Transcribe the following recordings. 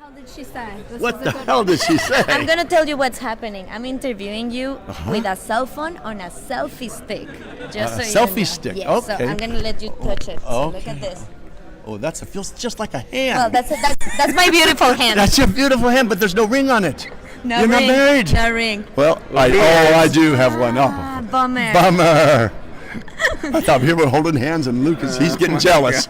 hell did she say? What the hell did she say? I'm going to tell you what's happening. I'm interviewing you with a cell phone on a selfie stick. Just so selfie you know. stick, Yes, okay. So I'm going to let you touch it. So look at this. Oh, it feels just like a hand. Well, that's my beautiful hand. That's your beautiful hand, but there's no ring on it. No You're ring. not married. No ring. Well, I do have one. Oh, Bummer. bummer. I thought we were holding hands, and he's getting jealous.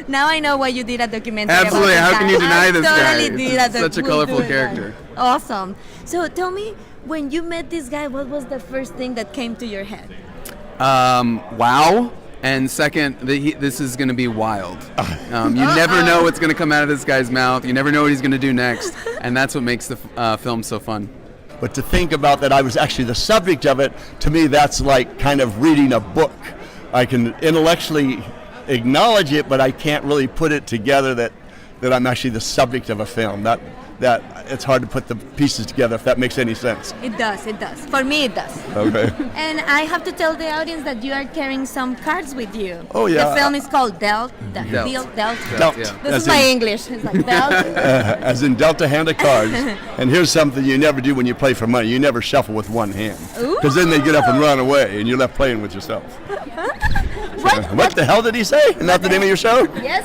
Now I know why you did a documentary. Absolutely. About this How can guy. you deny this totally guy? Did a Such a colorful character. Awesome. So tell me, when you met this guy, what was the first thing that came to your head? Wow. And second, this is going to be wild. You never know what's going to come out of this guy's mouth. You never know what he's going to do next. And that's what makes the film so fun. But to think about that I was actually the subject of it, to me that's like kind of reading a book. I can intellectually acknowledge it, but I can't really put it together that I'm actually the subject of a film. That it's hard to put the pieces together, if that makes any sense. It does. For me, it does. Okay. And I have to tell the audience that you are carrying some cards with you. Oh, yeah. The film is called Dealt. Dealt. Dealt. Yeah. This is my English. It's like Dealt. As in dealt a hand of cards. And here's something you never do when you play for money. You never shuffle with one hand. Because then they get up and run away, and you're left playing with yourself. What the hell did he say? Not the name of your show? Yes.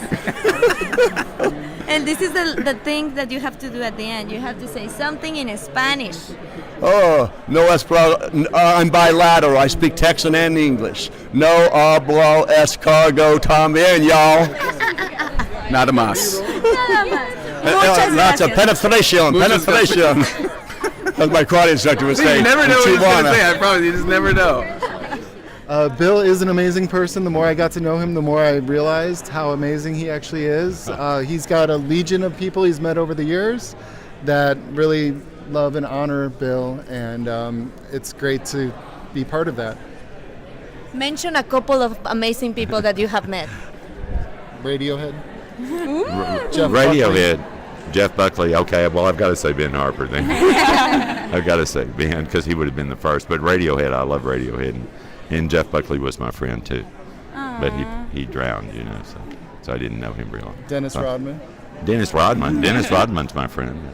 And this is the thing that you have to do at the end. You have to say something in Spanish. Oh, no I'm bilateral. I speak Texan and English. No hablo escargot también, y'all. Nada más. Lots of penetration. As my karate instructor would say. You never know what he's going to say. I promise. You just never know. Bill is an amazing person. The more I got to know him, the more I realized how amazing he actually is. He's got a legion of people he's met over the years that really love and honor Bill, and it's great to be part of that. Mention a couple of amazing people that you have met. Radiohead. Radiohead. Jeff Buckley. Okay, well, I've got to say Ben Harper then. I've got to say Ben, because he would have been the first. But Radiohead, I love Radiohead. And Jeff Buckley was my friend too. Aww. But he drowned, so I didn't know him real long. Dennis Rodman. Dennis Rodman's my friend.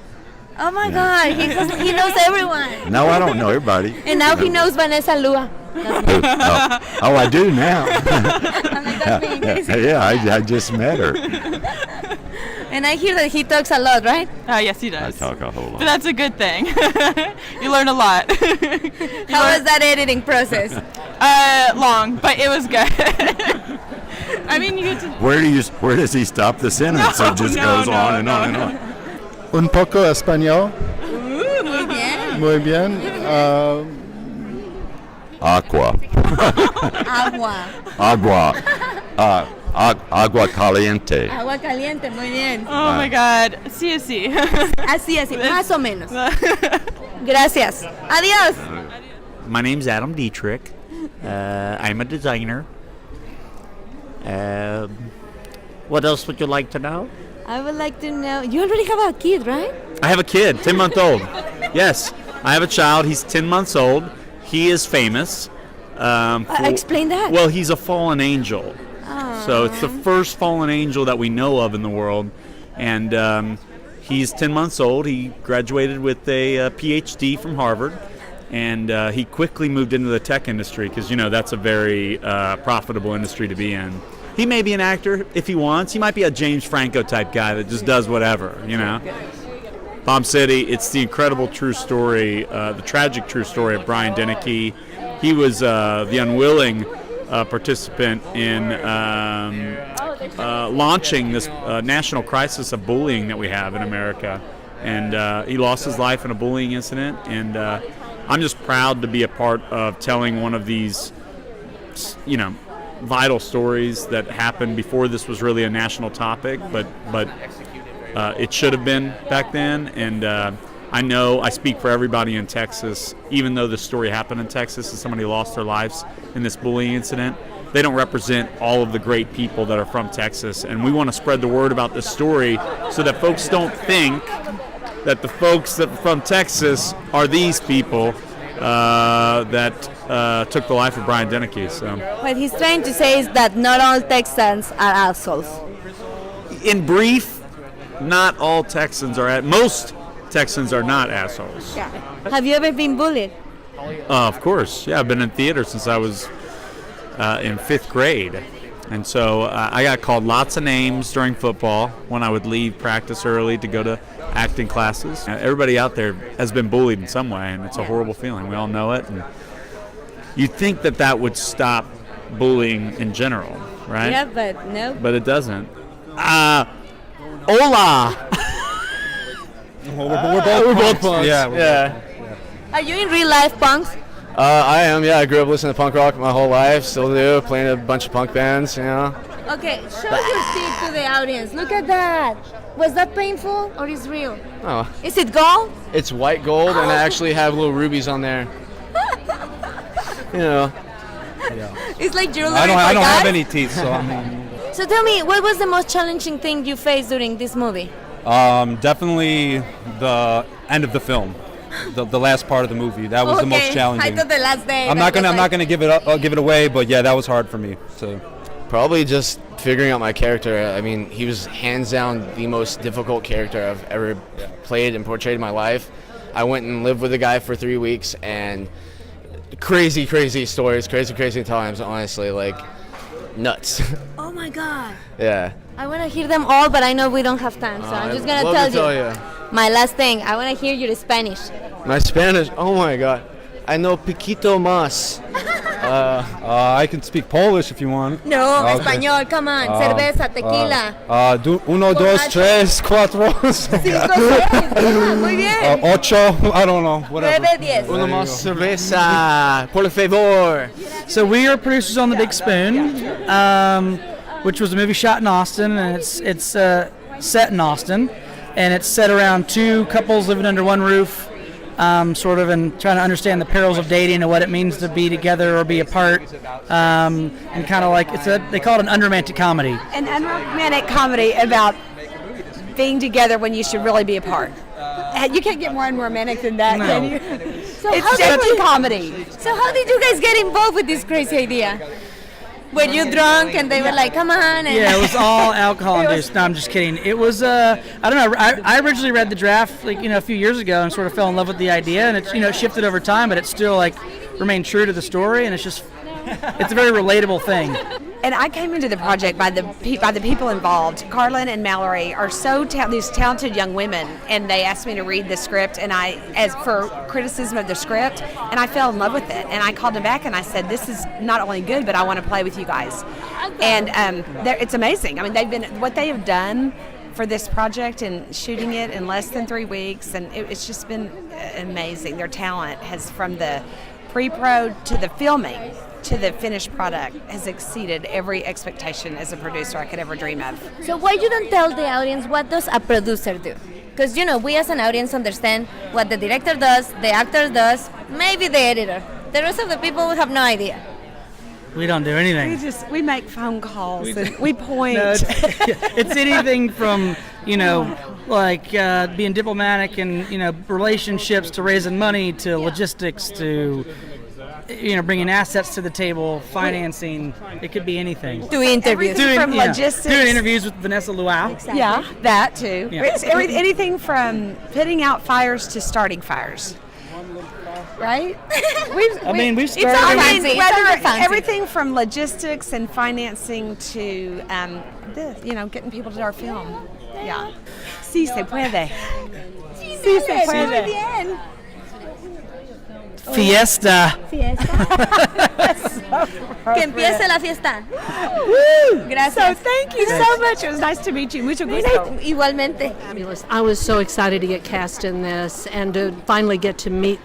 Oh my God, he knows everyone. No, I don't know everybody. And now he knows Vanessa Lua. Oh, I do now. Yeah, I just met her. And I hear that he talks a lot, right? Yes, he does. I talk a whole lot. But that's a good thing. You learn a lot. How was that editing process? Long, but it was good. I mean, you get to... Where does he stop the sentence? It just goes on and on and on. Un poco español. Muy bien. Muy bien. Agua. Agua caliente. Agua caliente, muy bien. Oh my God. Sí, sí. Así, más o menos. Gracias. Adiós. My name's Adam Dietrich. I'm a designer. What else would you like to know? I would like to know, you already have a kid, right? I have a kid, 10-month-old. Yes, I have a child. He's 10 months old. He is famous. Explain that. Well, he's a fallen angel. So it's the first fallen angel that we know of in the world. And he's 10 months old. He graduated with a PhD from Harvard. And he quickly moved into the tech industry because, that's a very profitable industry to be in. He may be an actor if he wants. He might be a James Franco type guy that just does whatever, Bomb City, it's the incredible true story, the tragic true story of Brian Deneke. He was the unwilling participant in launching this national crisis of bullying that we have in America. And he lost his life in a bullying incident. And I'm just proud to be a part of telling one of these, vital stories that happened before this was really a national topic, but it should have been back then. And I know I speak for everybody in Texas, even though this story happened in Texas and somebody lost their lives in this bullying incident. They don't represent all of the great people that are from Texas, and we want to spread the word about this story so that folks don't think that the folks that are from Texas are these people that took the life of Brian Deneke. So what he's trying to say is that not all Texans are assholes. in brief, not all Texans are most Texans are not assholes. Yeah. Have you ever been bullied? Of course, yeah. I've been in theater since I was in 5th grade. And so I got called lots of names during football when I would leave practice early to go to acting classes. Everybody out there has been bullied in some way, and it's a horrible feeling. We all know it. And you'd think that would stop bullying in general, right? Yeah, but no. But it doesn't. Hola! We're both punks. Yeah. Are you in real life punks? I am. Yeah, I grew up listening to punk rock my whole life. Still do. Playing a bunch of punk bands. You know. Okay, show your teeth to the audience. Look at that. Was that painful or is real? Oh. Is it gold? It's white gold, and I actually have little rubies on there. You know. It's like jewelry. I don't for guys? have any teeth, so I mean. So tell me, what was the most challenging thing you faced during this movie? Definitely the end of the film, the last part of the movie. That was the most challenging. I thought the last day. I'm not gonna give it away, but yeah, that was hard for me. So probably just figuring out my character. I mean, he was hands down the most difficult character I've ever played and portrayed in my life. I went and lived with the guy for 3 weeks, and crazy stories, crazy times. Honestly, like nuts. Oh my God. Yeah. I want to hear them all, but I know we don't have time, so I'm just gonna tell you. My last thing, I want to hear your Spanish. My Spanish, oh my God. I know poquito más. I can speak Polish if you want. No, español, come on. Cerveza, tequila. Uno, dos, tres, cuatro. Cinco, seis. Come on, muy bien. Ocho, I don't know, whatever. 9, 10. Uno más cerveza, por favor. So we are producers on The Big Spoon, which was a movie shot in Austin, and it's set in Austin, and it's set around two couples living under one roof, sort of, and trying to understand the perils of dating and what it means to be together or be apart, and kind of like they call it an unromantic comedy. An unromantic comedy about being together when you should really be apart. You can't get more unromantic than that, can you? So It's just a comedy. So how did you guys get involved with this crazy idea? Were you drunk and they were like, come on? And Yeah, it was all alcohol induced. No, I'm just kidding. It was, I don't know, I originally read the draft, a few years ago and sort of fell in love with the idea, and it's, it shifted over time, but it's still, remained true to the story, and it's a very relatable thing. And I came into the project by the people involved. Carlin and Mallory are these talented young women, and they asked me to read the script, and as for criticism of the script, and I fell in love with it. And I called them back and I said, "This is not only good, but I want to play with you guys." And it's amazing. I mean, what they have done for this project and shooting it in less than 3 weeks, and it's just been amazing. Their talent has, from the pre-pro to the filming to the finished product, has exceeded every expectation as a producer I could ever dream of. So why you don't tell the audience what does a producer do? Because we as an audience understand what the director does, the actor does, maybe the editor. The rest of the people will have no idea. We don't do anything. We make phone calls and we point. No, it's anything from, being diplomatic and, relationships to raising money to logistics to, bringing assets to the table, financing. It could be anything. Doing interviews. From logistics. Doing interviews with Vanessa Luau. Exactly. Yeah, that too. Yeah. It's anything from putting out fires to starting fires. Right? We've started. Everything from logistics and financing to getting people to our film. Yeah. Sí se puede. Sí se puede. Fiesta. Que empiece la fiesta. Gracias. So thank you so much. It was nice to meet you. Mucho gusto. Igualmente. I was so excited to get cast in this and to finally get to meet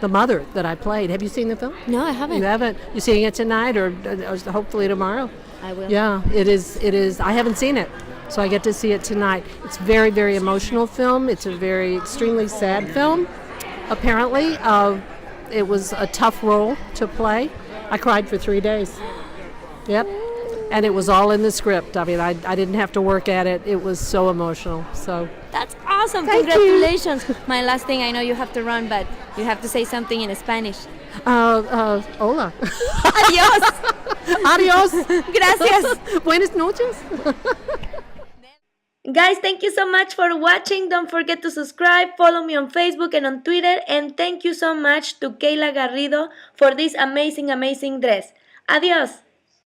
the mother that I played. Have you seen the film? No, I haven't. You haven't? You seeing it tonight or hopefully tomorrow? I will. Yeah, it is. I haven't seen it, so I get to see it tonight. It's a very, very emotional film. It's a very extremely sad film, apparently. It was a tough role to play. I cried for 3 days. Yep. And it was all in the script. I mean, I didn't have to work at it. It was so emotional. So that's awesome. Thank Congratulations. You. My last thing, I know you have to run, but you have to say something in Spanish. Hola. Adiós. Adiós. Gracias. Buenas noches. Guys, thank you so much for watching. Don't forget to subscribe, follow me on Facebook and on Twitter, and thank you so much to Kayla Garrido for this amazing dress. Adios.